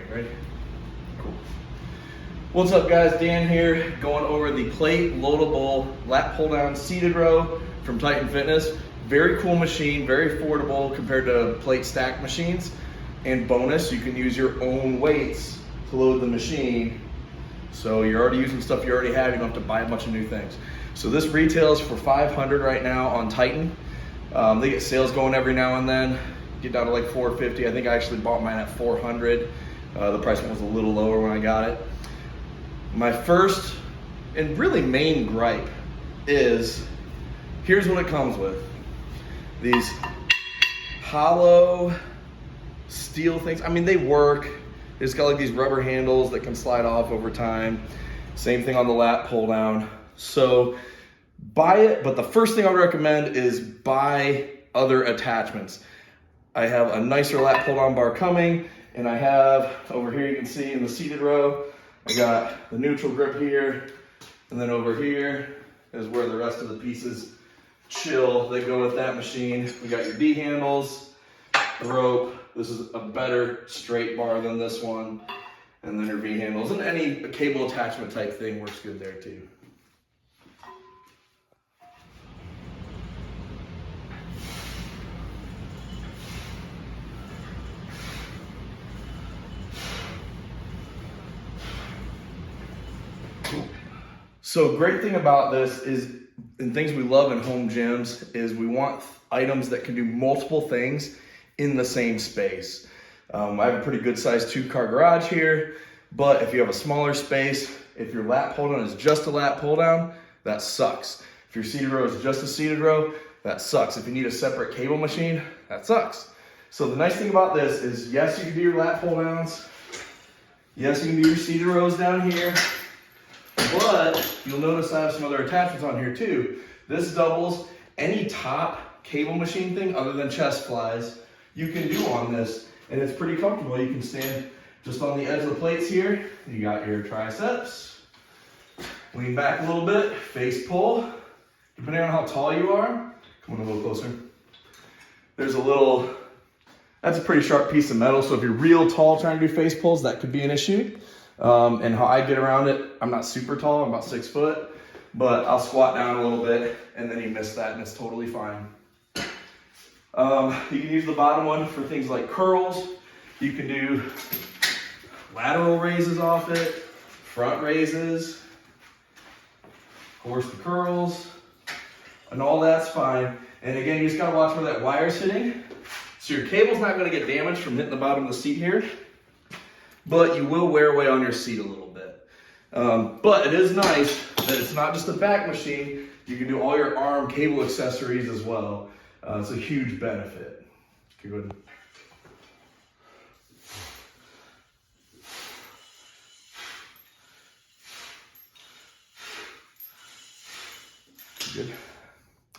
Ready? Cool. What's up guys, Dan here, going over the plate loadable lat pull down seated row from Titan Fitness. Very cool machine, very affordable compared to plate stack machines. And bonus, you can use your own weights to load the machine. So you're already using stuff you already have, you don't have to buy a bunch of new things. So this retails for $500 right now on Titan. They get sales going every now and then, get down to like $450. I think I actually bought mine at $400. The price was a little lower when I got it. My first and really main gripe is, here's what it comes with. These hollow steel things. I mean, they work. It's got like these rubber handles that can slide off over time. Same thing on the lat pull down. So buy it, but the first thing I would recommend is buy other attachments. I have a nicer lat pull down bar coming, and I have over here, you can see in the seated row, I got the neutral grip here, and then over here is where the rest of the pieces chill. They go with that machine. We got your D handles, the rope. This is a better straight bar than this one. And then your V handles, and any cable attachment type thing works good there too. So great thing about this is, and things we love in home gyms, is we want items that can do multiple things in the same space. I have a pretty good sized 2-car garage here, but if you have a smaller space, if your lat pull down is just a lat pull down, that sucks. If your seated row is just a seated row, that sucks. If you need a separate cable machine, that sucks. So the nice thing about this is, yes, you can do your lat pull downs. Yes, you can do your seated rows down here. But you'll notice I have some other attachments on here too. This doubles any top cable machine thing other than chest flies you can do on this, and it's pretty comfortable. You can stand just on the edge of the plates here. You got your triceps. Lean back a little bit, face pull. Depending on how tall you are, come on a little closer. There's a little, that's a pretty sharp piece of metal, so if you're real tall trying to do face pulls, that could be an issue. And how I get around it, I'm not super tall, I'm about 6 foot, but I'll squat down a little bit and then you miss that and it's totally fine. You can use the bottom one for things like curls. You can do lateral raises off it, front raises, of course the curls, and all that's fine. And again, you just gotta watch where that wire's hitting. So your cable's not gonna get damaged from hitting the bottom of the seat here, but you will wear away on your seat a little bit. But it is nice that it's not just a back machine. You can do all your arm cable accessories as well. It's a huge benefit. Okay, go ahead. Good.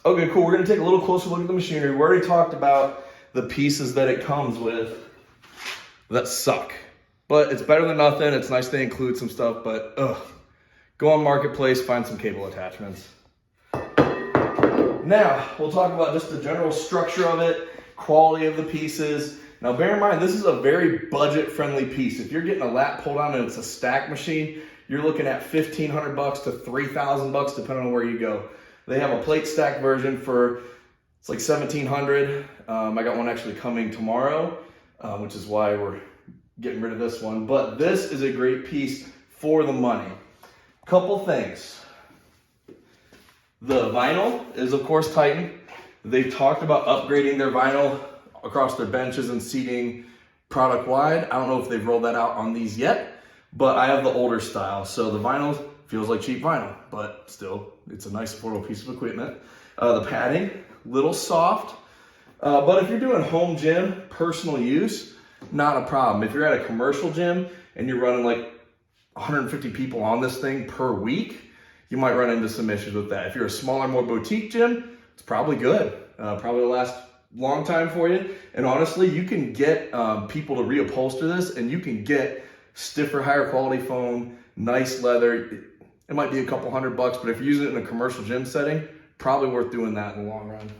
Okay, cool. We're gonna take a little closer look at the machinery. We already talked about the pieces that it comes with that suck. But it's better than nothing. It's nice they include some stuff, but go on Marketplace, find some cable attachments. Now, we'll talk about just the general structure of it, quality of the pieces. Now, bear in mind, this is a very budget-friendly piece. If you're getting a lat pull down and it's a stack machine, you're looking at $1,500 to $3,000 depending on where you go. They have a plate stack version for, it's like $1,700. I got one actually coming tomorrow, which is why we're getting rid of this one, but this is a great piece for the money. Couple things. The vinyl is of course Titan. They've talked about upgrading their vinyl across their benches and seating product wide. I don't know if they've rolled that out on these yet, but I have the older style. So the vinyl feels like cheap vinyl, but still it's a nice affordable piece of equipment. The padding, little soft, but if you're doing home gym, personal use, not a problem. If you're at a commercial gym and you're running like 150 people on this thing per week, you might run into some issues with that. If you're a smaller, more boutique gym, it's probably good. Probably will last a long time for you. And honestly, you can get people to reupholster this, and you can get stiffer, higher quality foam, nice leather. It might be a couple $100, but if you're using it in a commercial gym setting, probably worth doing that in the long run.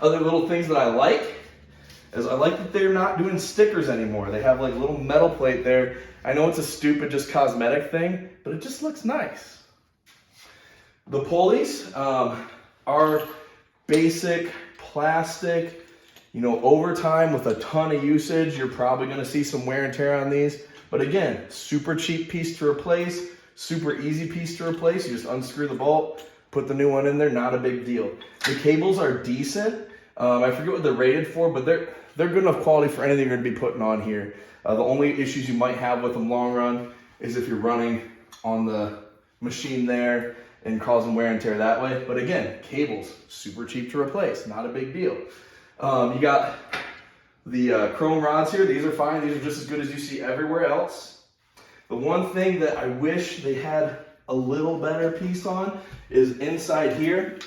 Other little things that I like, is I like that they're not doing stickers anymore. They have like a little metal plate there. I know it's a stupid, just cosmetic thing, but it just looks nice. The pulleys are basic plastic. You know, over time with a ton of usage, you're probably gonna see some wear and tear on these. But again, super cheap piece to replace, super easy piece to replace. You just unscrew the bolt, put the new one in there, not a big deal. The cables are decent. I forget what they're rated for, but they're good enough quality for anything you're gonna be putting on here. The only issues you might have with them long run is if you're running on the machine there and causing wear and tear that way. But again, cables, super cheap to replace, not a big deal. You got the chrome rods here. These are fine. These are just as good as you see everywhere else. The one thing that I wish they had a little better piece on is inside here.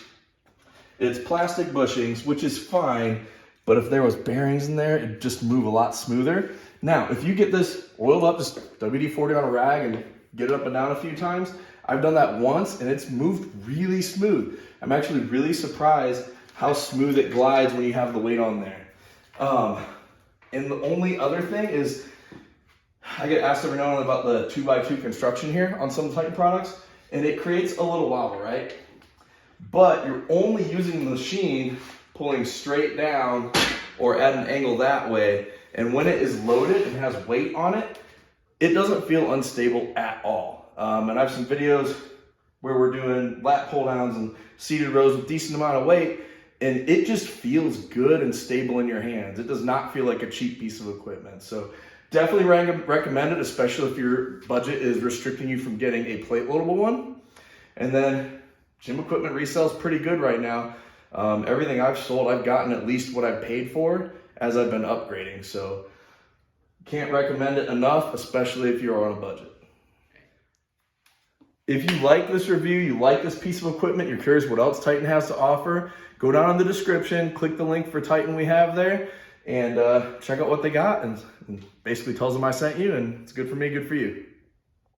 It's plastic bushings, which is fine, but if there was bearings in there, it'd just move a lot smoother. Now, if you get this oiled up, just WD-40 on a rag and get it up and down a few times, I've done that once and it's moved really smooth. I'm actually really surprised how smooth it glides when you have the weight on there. And the only other thing is, I get asked every now and then about the 2x2 construction here on some Titan products, and it creates a little wobble, right? But you're only using the machine pulling straight down or at an angle that way. And when it is loaded and has weight on it, it doesn't feel unstable at all. And I have some videos where we're doing lat pull downs and seated rows with decent amount of weight, and it just feels good and stable in your hands. It does not feel like a cheap piece of equipment. So definitely recommend it, especially if your budget is restricting you from getting a plate loadable one. And then gym equipment resale is pretty good right now. Everything I've sold, I've gotten at least what I've paid for as I've been upgrading. So can't recommend it enough, especially if you're on a budget. If you like this review, you like this piece of equipment, you're curious what else Titan has to offer, go down in the description, click the link for Titan we have there, and check out what they got, and basically tells them I sent you, and it's good for me, good for you.